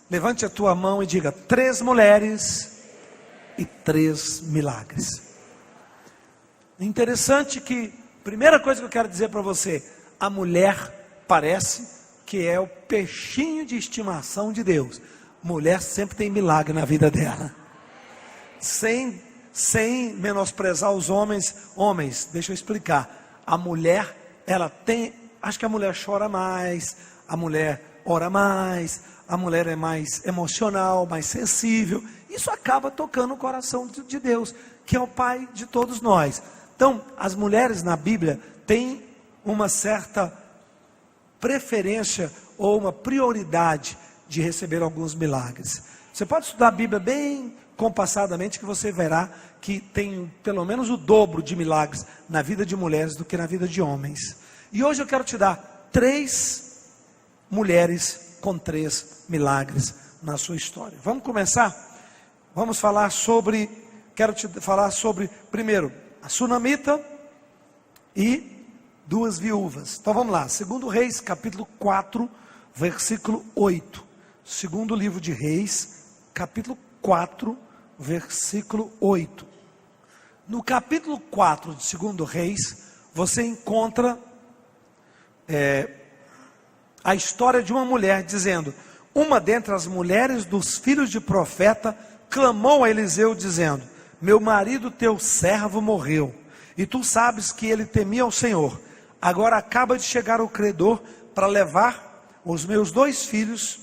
Levante a tua mão e diga: 3 mulheres e 3 milagres. Interessante que, primeira coisa que eu quero dizer para você, a mulher parece que é o peixinho de estimação de Deus. Mulher sempre tem milagre na vida dela. Sem menosprezar os homens, deixa eu explicar. A mulher, ela tem, acho que a mulher chora mais, a mulher ora mais, a mulher é mais emocional, mais sensível. Isso acaba tocando o coração de Deus, que é o Pai de todos nós. Então, as mulheres na Bíblia têm uma certa preferência ou uma prioridade de receber alguns milagres. Você pode estudar a Bíblia bem compassadamente, que você verá que tem pelo menos o dobro de milagres na vida de mulheres do que na vida de homens. E hoje eu quero te dar 3 mulheres com 3 milagres na sua história. Vamos começar? Vamos falar sobre, quero te falar sobre, primeiro, a sunamita e 2 viúvas. Então vamos lá, 2 Reis, capítulo 4, versículo 8. Segundo livro de Reis, capítulo 4, versículo 8. No capítulo 4 de 2 Reis, você encontra a história de uma mulher dizendo: uma dentre as mulheres dos filhos de profeta clamou a Eliseu dizendo: meu marido teu servo morreu, e tu sabes que ele temia ao Senhor. Agora acaba de chegar o credor para levar os meus 2 filhos,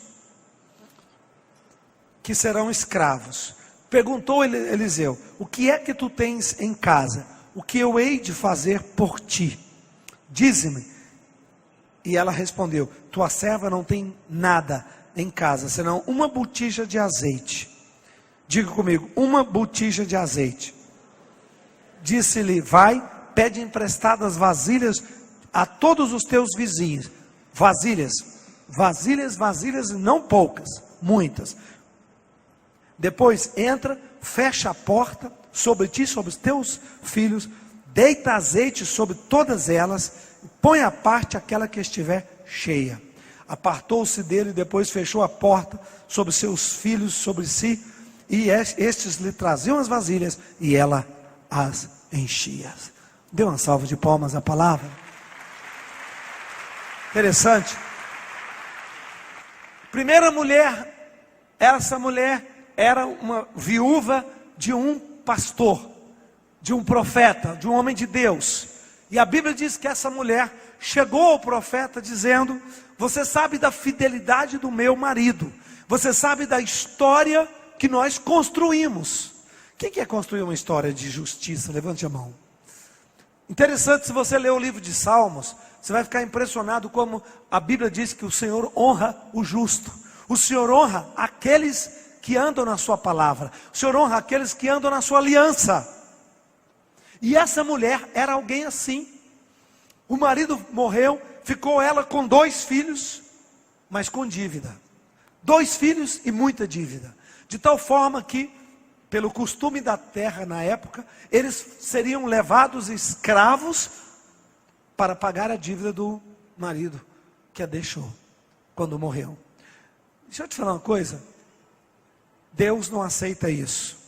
que serão escravos. Perguntou Eliseu: o que é que tu tens em casa? O que eu hei de fazer por ti? Dize-me. E ela respondeu: tua serva não tem nada em casa, senão uma botija de azeite. Diga comigo: uma botija de azeite. Disse-lhe: vai, pede emprestadas vasilhas a todos os teus vizinhos. Vasilhas, não poucas, muitas. Depois entra, fecha a porta sobre ti, sobre os teus filhos, deita azeite sobre todas elas, põe à parte aquela que estiver cheia. Apartou-se dele, depois fechou a porta sobre seus filhos, sobre si, e estes lhe traziam as vasilhas, e ela as enchia. Dê uma salva de palmas à palavra. Interessante. Primeira mulher, essa mulher era uma viúva de um pastor, de um profeta, de um homem de Deus. E a Bíblia diz que essa mulher chegou ao profeta dizendo: você sabe da fidelidade do meu marido, você sabe da história que nós construímos. O que é construir uma história de justiça? Levante a mão. Interessante, se você ler o livro de Salmos, você vai ficar impressionado como a Bíblia diz que o Senhor honra o justo. O Senhor honra aqueles que andam na sua palavra. O Senhor honra aqueles que andam na sua aliança. E essa mulher era alguém assim. O marido morreu, ficou ela com 2 filhos, mas com dívida. 2 filhos e muita dívida. De tal forma que, pelo costume da terra na época, eles seriam levados escravos para pagar a dívida do marido que a deixou quando morreu. Deixa eu te falar uma coisa. Deus não aceita isso.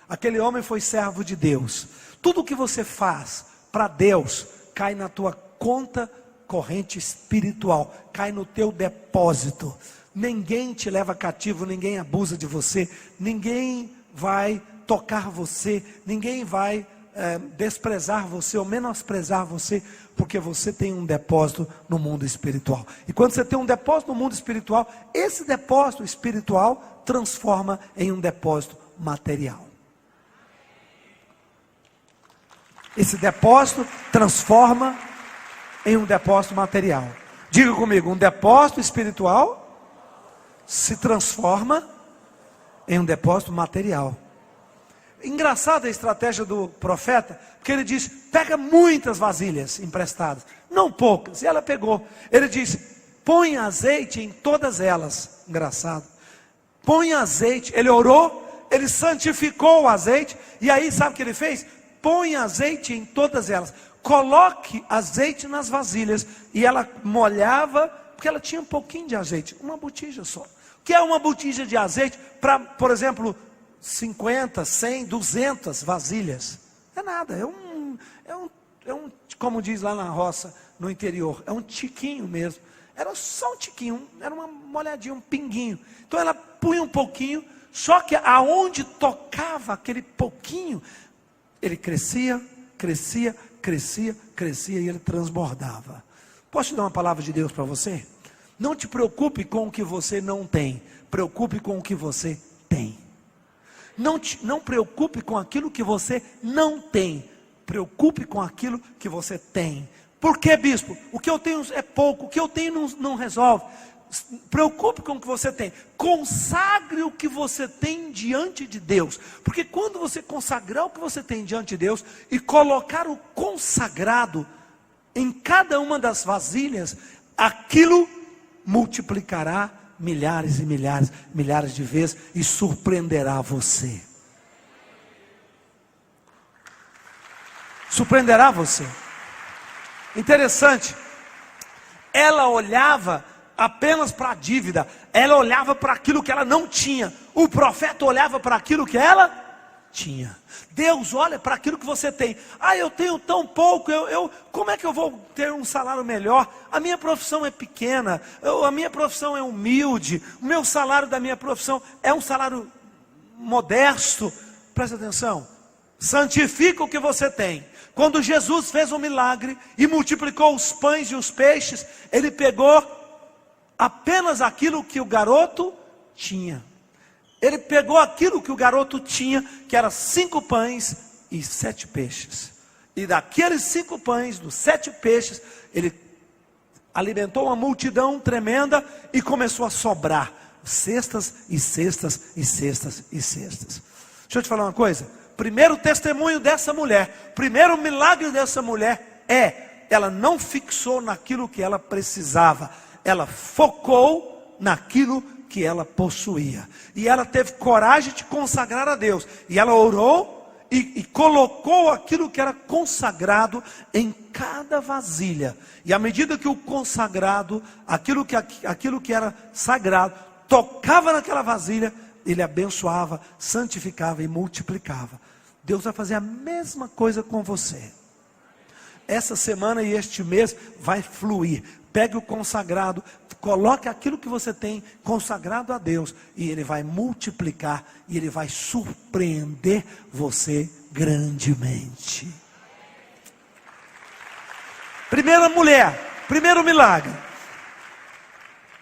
Aquele homem foi servo de Deus. Tudo o que você faz para Deus cai na tua conta corrente espiritual, cai no teu depósito. Ninguém te leva cativo, ninguém abusa de você, ninguém vai tocar você, ninguém vai desprezar você ou menosprezar você, porque você tem um depósito no mundo espiritual. E quando você tem um depósito no mundo espiritual, esse depósito espiritual transforma em um depósito material. Esse depósito transforma em um depósito material. Diga comigo: um depósito espiritual se transforma em um depósito material. Engraçada a estratégia do profeta, porque ele diz: pega muitas vasilhas emprestadas, não poucas. E ela pegou. Ele disse: põe azeite em todas elas. Engraçado. Põe azeite. Ele orou, ele santificou o azeite. E aí sabe o que ele fez? Põe azeite em todas elas. Coloque azeite nas vasilhas. E ela molhava, porque ela tinha um pouquinho de azeite, uma botija só. que é uma botija de azeite para, por exemplo, 50, 100, 200 vasilhas? É nada, como diz lá na roça, no interior, é um tiquinho mesmo. Era só um tiquinho, era uma molhadinha, um pinguinho. Então ela punha um pouquinho, só que aonde tocava aquele pouquinho, ele crescia, crescia, crescia, crescia e ele transbordava. Posso te dar uma palavra de Deus para você? Não te preocupe com o que você não tem, preocupe com o que você tem. Não preocupe com aquilo que você não tem, preocupe com aquilo que você tem. Por que, bispo? O que eu tenho é pouco, o que eu tenho não resolve. Preocupe com o que você tem, consagre o que você tem diante de Deus, porque quando você consagrar o que você tem diante de Deus, e colocar o consagrado em cada uma das vasilhas, aquilo multiplicará milhares e milhares, milhares de vezes, e surpreenderá você. Surpreenderá você. Interessante, ela olhava apenas para a dívida, ela olhava para aquilo que ela não tinha, o profeta olhava para aquilo que ela tinha. Deus olha para aquilo que você tem. Eu tenho tão pouco, como é que eu vou ter um salário melhor? A minha profissão é pequena, a minha profissão é humilde, o meu salário da minha profissão é um salário modesto. Presta atenção, santifica o que você tem. Quando Jesus fez um milagre e multiplicou os pães e os peixes, ele pegou apenas aquilo que o garoto tinha. Ele pegou aquilo que o garoto tinha, que era 5 pães e 7 peixes. E daqueles 5 pães, dos 7 peixes, ele alimentou uma multidão tremenda e começou a sobrar cestas e cestas e cestas e cestas. Deixa eu te falar uma coisa. Primeiro testemunho dessa mulher, primeiro milagre dessa mulher ela não fixou naquilo que ela precisava, ela focou naquilo que ela possuía, e ela teve coragem de consagrar a Deus, e ela orou e colocou aquilo que era consagrado em cada vasilha, e à medida que o consagrado, aquilo que era sagrado, tocava naquela vasilha, ele abençoava, santificava e multiplicava. Deus vai fazer a mesma coisa com você. Essa semana e este mês vai fluir. Pegue o consagrado, coloque aquilo que você tem consagrado a Deus, e Ele vai multiplicar, e Ele vai surpreender você grandemente. Primeira mulher, primeiro milagre.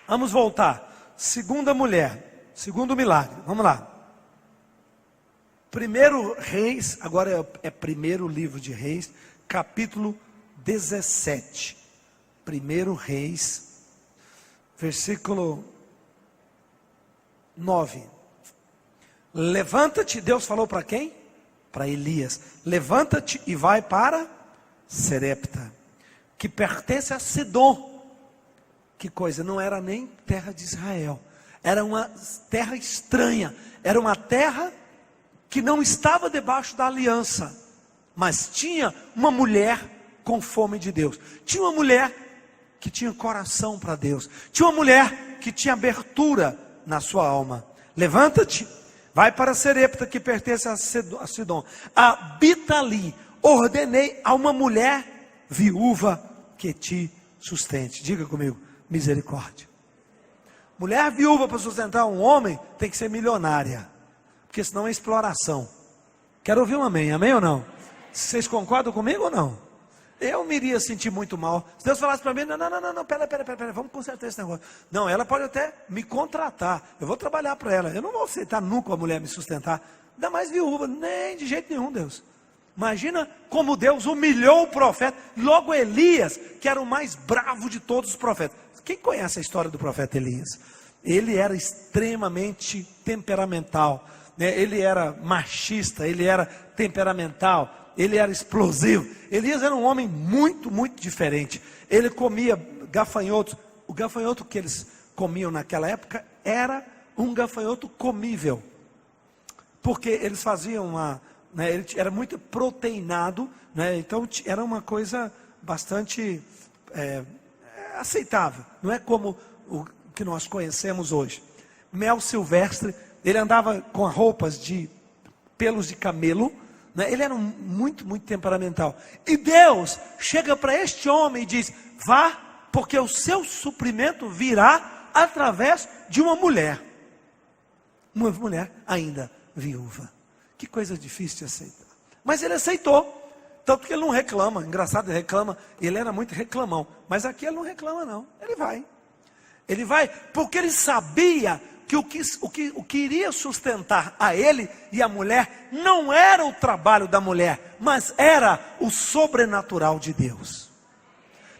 Vamos voltar. Segunda mulher, segundo milagre, vamos lá. Primeiro Reis, agora é primeiro livro de Reis, capítulo 17. Primeiro Reis, versículo 9. Levanta-te, Deus falou para quem? Para Elias. Levanta-te e vai para Serepta, que pertence a Sidom. Que coisa, não era nem terra de Israel, era uma terra estranha, era uma terra que não estava debaixo da aliança, mas tinha uma mulher com fome de Deus, tinha uma mulher que tinha coração para Deus, tinha uma mulher que tinha abertura na sua alma. Levanta-te, vai para Serepta, que pertence a Sidom, habita ali, ordenei a uma mulher viúva que te sustente. Diga comigo, misericórdia. Mulher viúva para sustentar um homem tem que ser milionária, porque senão é exploração. Quero ouvir um amém, amém ou não? Vocês concordam comigo ou não? Eu me iria sentir muito mal. Se Deus falasse para mim, não, pera, vamos consertar esse negócio. Não, ela pode até me contratar, eu vou trabalhar para ela, eu não vou aceitar nunca a mulher me sustentar, ainda mais viúva, nem de jeito nenhum, Deus. Imagina como Deus humilhou o profeta, logo Elias, que era o mais bravo de todos os profetas. Quem conhece a história do profeta Elias? Ele era extremamente temperamental, né? Ele era machista, ele era temperamental, ele era explosivo. Elias era um homem muito, muito diferente. Ele comia gafanhotos. O gafanhoto que eles comiam naquela época era um gafanhoto comível, porque eles faziam ele era muito proteinado, né? Então era uma coisa bastante aceitável. Não é como o que nós conhecemos hoje. mel silvestre, ele andava com roupas de pelos de camelo, né? Ele era muito temperamental. E Deus chega para este homem e diz: vá, porque o seu suprimento virá através de uma mulher ainda viúva. Que coisa difícil de aceitar. Mas ele aceitou. Tanto que ele não reclama. Engraçado, ele reclama. Ele era muito reclamão. Mas aqui ele não reclama não. Ele vai. Ele vai porque ele sabia que o que iria sustentar a ele e a mulher não era o trabalho da mulher, mas era o sobrenatural de Deus.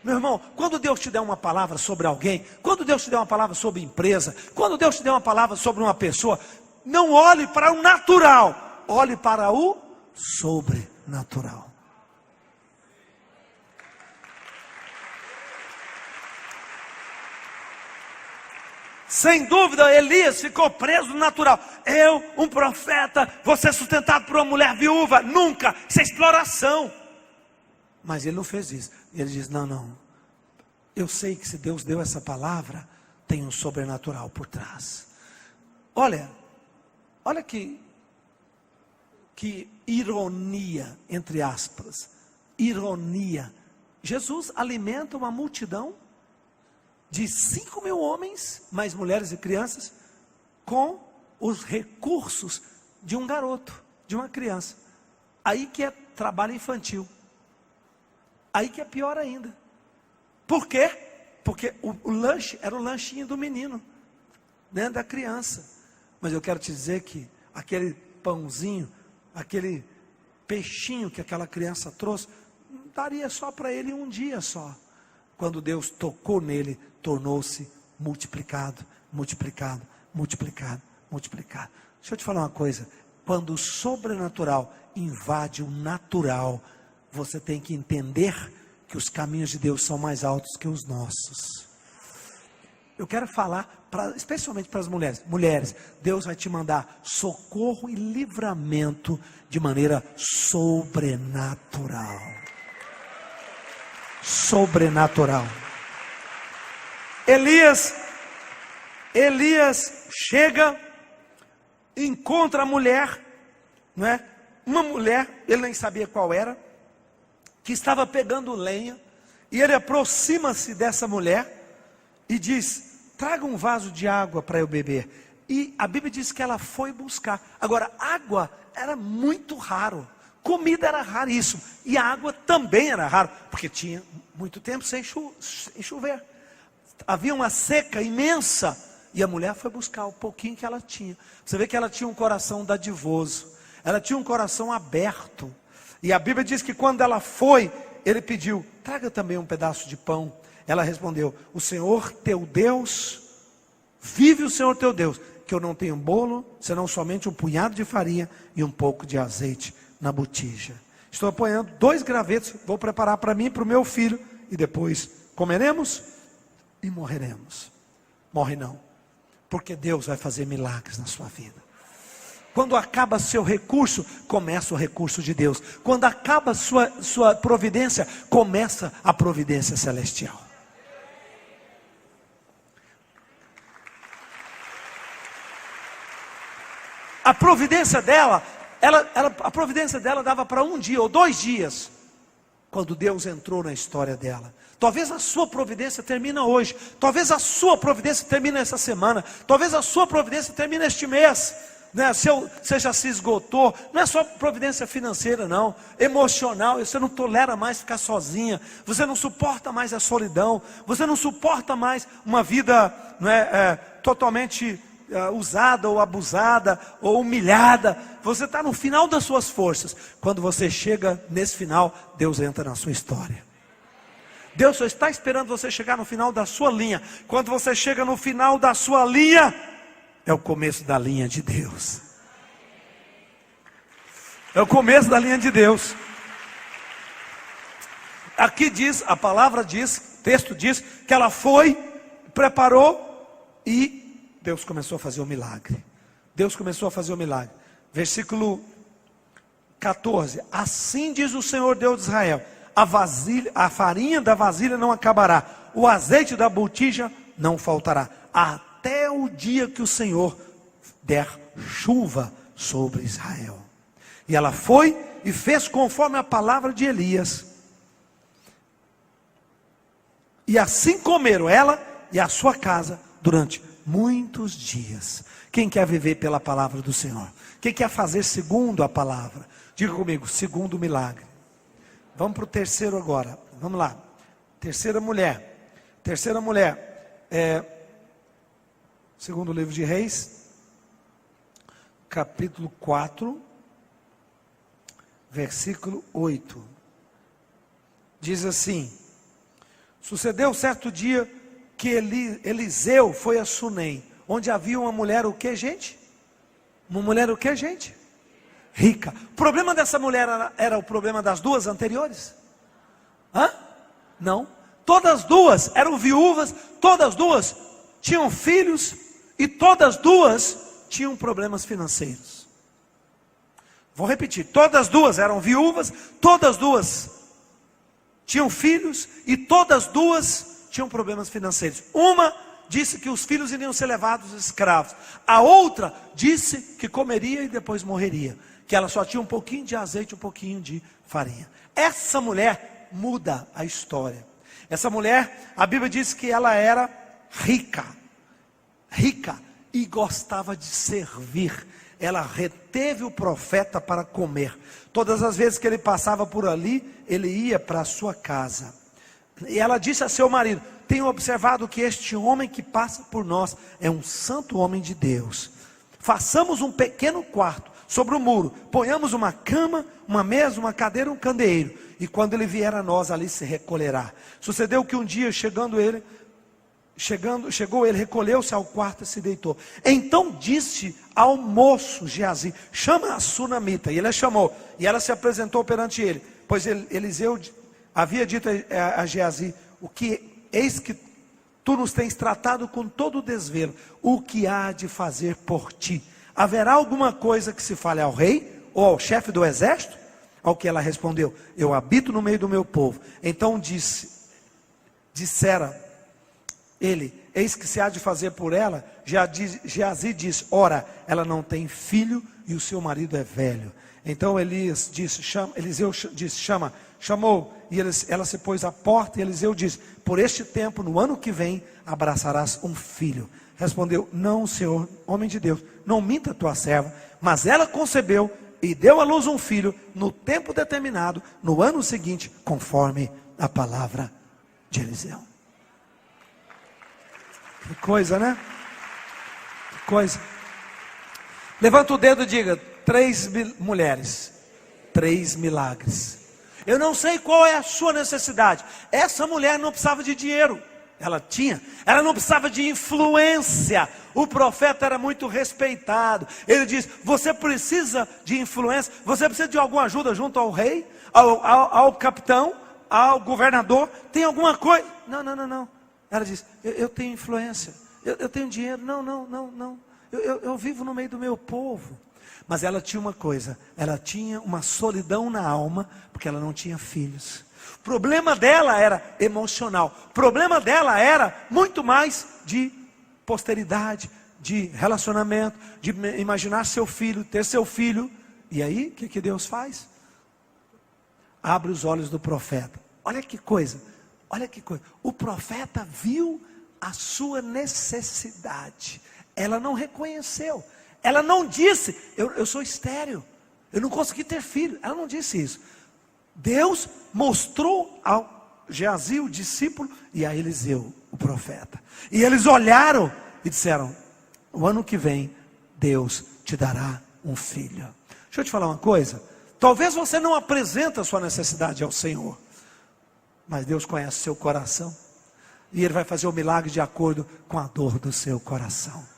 Meu irmão, quando Deus te der uma palavra sobre alguém, quando Deus te der uma palavra sobre empresa, quando Deus te der uma palavra sobre uma pessoa, não olhe para o natural, olhe para o sobrenatural. Sem dúvida, Elias ficou preso no natural. Eu, um profeta, vou ser sustentado por uma mulher viúva. Nunca, isso é exploração. Mas ele não fez isso. Ele diz: não, eu sei que se Deus deu essa palavra, tem um sobrenatural por trás. Olha que ironia, entre aspas, ironia. Jesus alimenta uma multidão de 5.000 homens, mais mulheres e crianças, com os recursos de um garoto, de uma criança. Aí que é trabalho infantil. Aí que é pior ainda. Por quê? Porque o lanche era o lanchinho do menino, né, da criança. Mas eu quero te dizer que aquele pãozinho, aquele peixinho que aquela criança trouxe, daria só para ele um dia só. Quando Deus tocou nele, tornou-se multiplicado. Deixa eu te falar uma coisa. Quando o sobrenatural invade o natural, você tem que entender que os caminhos de Deus são mais altos que os nossos. Eu quero falar, especialmente para as mulheres. Mulheres, Deus vai te mandar socorro e livramento de maneira sobrenatural. Sobrenatural. Elias chega, encontra a mulher, não é? Uma mulher, ele nem sabia qual era, que estava pegando lenha, e ele aproxima-se dessa mulher e diz: traga um vaso de água para eu beber. E a Bíblia diz que ela foi buscar. Agora, água era muito raro, comida era raríssimo, e a água também era raro, porque tinha muito tempo sem chover. Havia uma seca imensa, e a mulher foi buscar o pouquinho que ela tinha. Você vê que ela tinha um coração dadivoso, ela tinha um coração aberto. E a Bíblia diz que quando ela foi, ele pediu: traga também um pedaço de pão. Ela respondeu: o Senhor teu Deus, vive o Senhor teu Deus, que eu não tenho bolo, senão somente um punhado de farinha e um pouco de azeite na botija. Estou apanhando 2 gravetos, vou preparar para mim e para o meu filho, e depois comeremos e morreremos. Morre não, porque Deus vai fazer milagres na sua vida. Quando acaba seu recurso, começa o recurso de Deus. Quando acaba sua providência, começa a providência celestial. A providência dela, a providência dela dava para 1 dia ou 2 dias, quando Deus entrou na história dela. Talvez a sua providência termine hoje, talvez a sua providência termine essa semana, talvez a sua providência termine este mês, né? Você já se esgotou. Não é só providência financeira não, emocional. Você não tolera mais ficar sozinha, você não suporta mais a solidão, você não suporta mais uma vida, não é, totalmente usada ou abusada ou humilhada. Você está no final das suas forças. Quando você chega nesse final, Deus entra na sua história. Deus só está esperando você chegar no final da sua linha. Quando você chega no final da sua linha, é o começo da linha de Deus. É o começo da linha de Deus. Aqui diz, a palavra diz, o texto diz, que ela foi, preparou e Deus começou a fazer o milagre. Deus começou a fazer o milagre. Versículo 14. Assim diz o Senhor Deus de Israel: a farinha da vasilha não acabará, o azeite da botija não faltará, até o dia que o Senhor der chuva sobre Israel. E ela foi e fez conforme a palavra de Elias. E assim comeram ela e a sua casa durante muitos dias. Quem quer viver pela palavra do Senhor? Quem quer fazer segundo a palavra? Diga comigo, segundo o milagre. Vamos para o terceiro agora. Vamos lá. Terceira mulher. Segundo o livro de Reis, capítulo 4, versículo 8. Diz assim: sucedeu certo dia que Eliseu foi a Sunem, onde havia uma mulher o que, gente? Uma mulher o que, gente? Rica. O problema dessa mulher era o problema das duas anteriores? Não. Todas duas eram viúvas, todas duas tinham filhos e todas duas tinham problemas financeiros. Vou repetir, todas duas eram viúvas, todas duas tinham filhos e todas duas tinham problemas financeiros. Uma disse que os filhos iriam ser levados escravos. A outra disse que comeria e depois morreria. Que ela só tinha um pouquinho de azeite, um pouquinho de farinha. Essa mulher muda a história. Essa mulher, a Bíblia diz que ela era rica. Rica e gostava de servir. Ela reteve o profeta para comer. Todas as vezes que ele passava por ali, ele ia para a sua casa. E ela disse a seu marido: tenho observado que este homem que passa por nós é um santo homem de Deus. Façamos um pequeno quarto sobre o muro, ponhamos uma cama, uma mesa, uma cadeira, um candeeiro, e quando ele vier a nós, ali se recolherá. Sucedeu que um dia, chegou ele, recolheu-se ao quarto e se deitou. Então disse ao moço Geazi: chama a sunamita. E ele a chamou, e ela se apresentou perante ele, pois Eliseu havia dito a Geazi: eis que tu nos tens tratado com todo o desvelo, o que há de fazer por ti? Haverá alguma coisa que se fale ao rei, ou ao chefe do exército? Ao que ela respondeu: eu habito no meio do meu povo. Então dissera ele: eis que se há de fazer por ela. Geazi disse: ora, ela não tem filho e o seu marido é velho. Então Eliseu disse: chamou, e ela se pôs à porta, e Eliseu disse: por este tempo, no ano que vem, abraçarás um filho. Respondeu: não, Senhor, homem de Deus, não minta tua serva. Mas ela concebeu e deu à luz um filho, no tempo determinado, no ano seguinte, conforme a palavra de Eliseu. Que coisa, né? Que coisa. Levanta o dedo e diga: 3 mulheres, 3 milagres. Eu não sei qual é a sua necessidade. Essa mulher não precisava de dinheiro. Ela não precisava de influência. O profeta era muito respeitado. Ele diz: você precisa de influência, você precisa de alguma ajuda junto ao rei, ao capitão, ao governador. Tem alguma coisa? Não. Ela diz: eu tenho influência, eu tenho dinheiro. Não. Eu vivo no meio do meu povo. Mas ela tinha uma coisa: ela tinha uma solidão na alma, porque ela não tinha filhos. O problema dela era emocional. O problema dela era muito mais de posteridade, de relacionamento, de imaginar seu filho, ter seu filho. E aí, o que Deus faz? Abre os olhos do profeta. Olha que coisa. O profeta viu a sua necessidade. Ela não reconheceu. Ela não disse: eu sou estéril, eu não consegui ter filho. Ela não disse isso. Deus mostrou ao Geazi, o discípulo, e a Eliseu, o profeta. E eles olharam e disseram: o ano que vem, Deus te dará um filho. Deixa eu te falar uma coisa. Talvez você não apresente a sua necessidade ao Senhor, mas Deus conhece o seu coração, e Ele vai fazer o milagre de acordo com a dor do seu coração.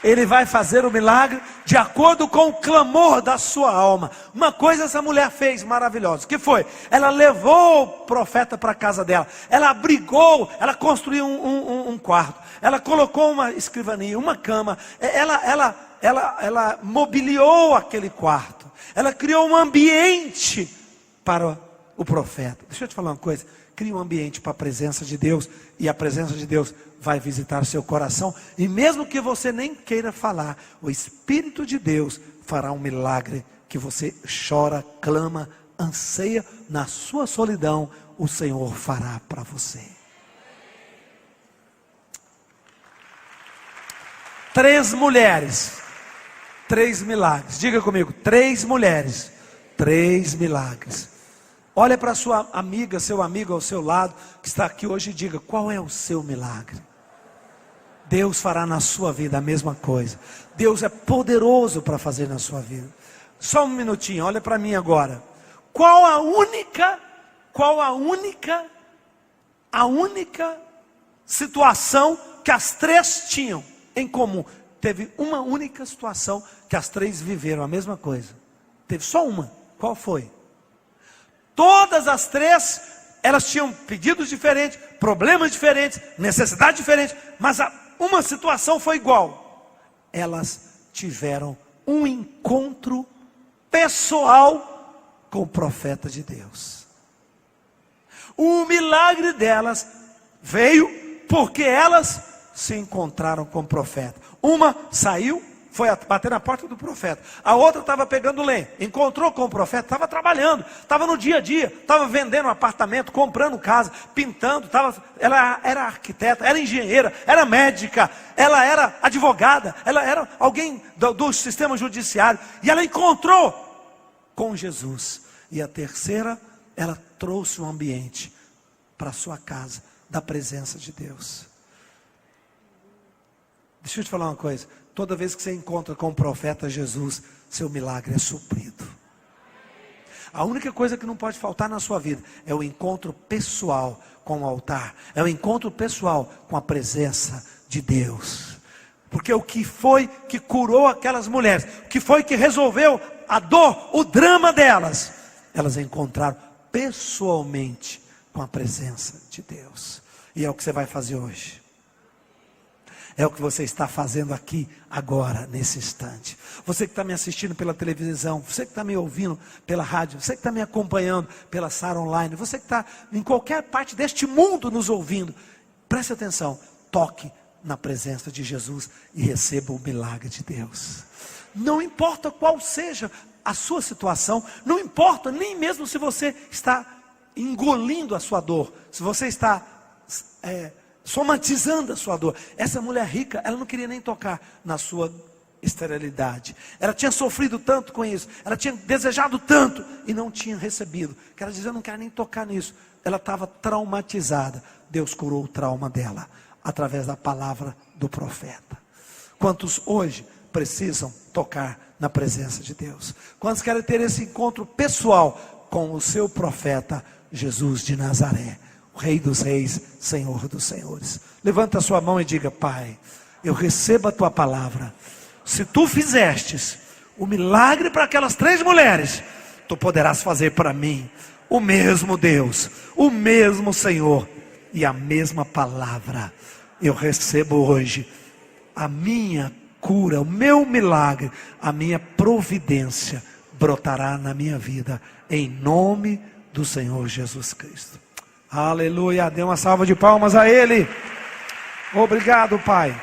Ele vai fazer o milagre de acordo com o clamor da sua alma. Uma coisa essa mulher fez maravilhosa. O que foi? Ela levou o profeta para a casa dela. Ela abrigou, ela construiu um quarto. Ela colocou uma escrivaninha, uma cama. Ela mobiliou aquele quarto. Ela criou um ambiente para o profeta. Deixa eu te falar uma coisa. crie um ambiente para a presença de Deus, e a presença de Deus vai visitar seu coração, e mesmo que você nem queira falar, o Espírito de Deus fará um milagre, que você chora, clama, anseia, na sua solidão, o Senhor fará para você. 3 mulheres, 3 milagres, diga comigo, 3 mulheres, 3 milagres. Olha para sua amiga, seu amigo ao seu lado, que está aqui hoje, e diga: qual é o seu milagre? Deus fará na sua vida a mesma coisa. Deus é poderoso para fazer na sua vida. Só um minutinho, olha para mim agora. Qual a única situação que as 3 tinham em comum? Teve uma única situação que as 3 viveram a mesma coisa. Teve só uma. Qual foi? Todas as 3, elas tinham pedidos diferentes, problemas diferentes, necessidades diferentes, mas uma situação foi igual. Elas tiveram um encontro pessoal com o profeta de Deus. O milagre delas veio porque elas se encontraram com o profeta. Uma saiu, foi bater na porta do profeta. A outra estava pegando lenha, encontrou com o profeta, estava trabalhando, estava no dia a dia, estava vendendo um apartamento, comprando casa, pintando, ela era arquiteta, era engenheira, era médica, ela era advogada, ela era alguém do sistema judiciário, e ela encontrou com Jesus. E a terceira, ela trouxe um ambiente para a sua casa, da presença de Deus. Deixa eu te falar uma coisa. Toda vez que você encontra com o profeta Jesus, seu milagre é suprido. A única coisa que não pode faltar na sua vida é o encontro pessoal com o altar. É o encontro pessoal com a presença de Deus. Porque o que foi que curou aquelas mulheres, o que foi que resolveu a dor, o drama delas, elas encontraram pessoalmente com a presença de Deus. E é o que você vai fazer hoje. É o que você está fazendo aqui, agora, nesse instante. Você que está me assistindo pela televisão, você que está me ouvindo pela rádio, você que está me acompanhando pela Sara Online, você que está em qualquer parte deste mundo nos ouvindo, preste atenção, toque na presença de Jesus e receba o milagre de Deus. Não importa qual seja a sua situação, não importa nem mesmo se você está engolindo a sua dor, se você está somatizando a sua dor. Essa mulher rica, ela não queria nem tocar na sua esterilidade. Ela tinha sofrido tanto com isso, ela tinha desejado tanto e não tinha recebido, que ela dizia: eu não quero nem tocar nisso. Ela estava traumatizada. Deus curou o trauma dela através da palavra do profeta. Quantos hoje precisam tocar na presença de Deus? Quantos querem ter esse encontro pessoal com o seu profeta Jesus de Nazaré, o Rei dos Reis, Senhor dos Senhores? Levanta a sua mão e diga: Pai, eu recebo a tua palavra. Se tu fizestes o milagre para aquelas 3 mulheres, tu poderás fazer para mim. O mesmo Deus, o mesmo Senhor e a mesma palavra. Eu recebo hoje a minha cura, o meu milagre, a minha providência brotará na minha vida, em nome do Senhor Jesus Cristo. Aleluia, dê uma salva de palmas a Ele. Obrigado, Pai.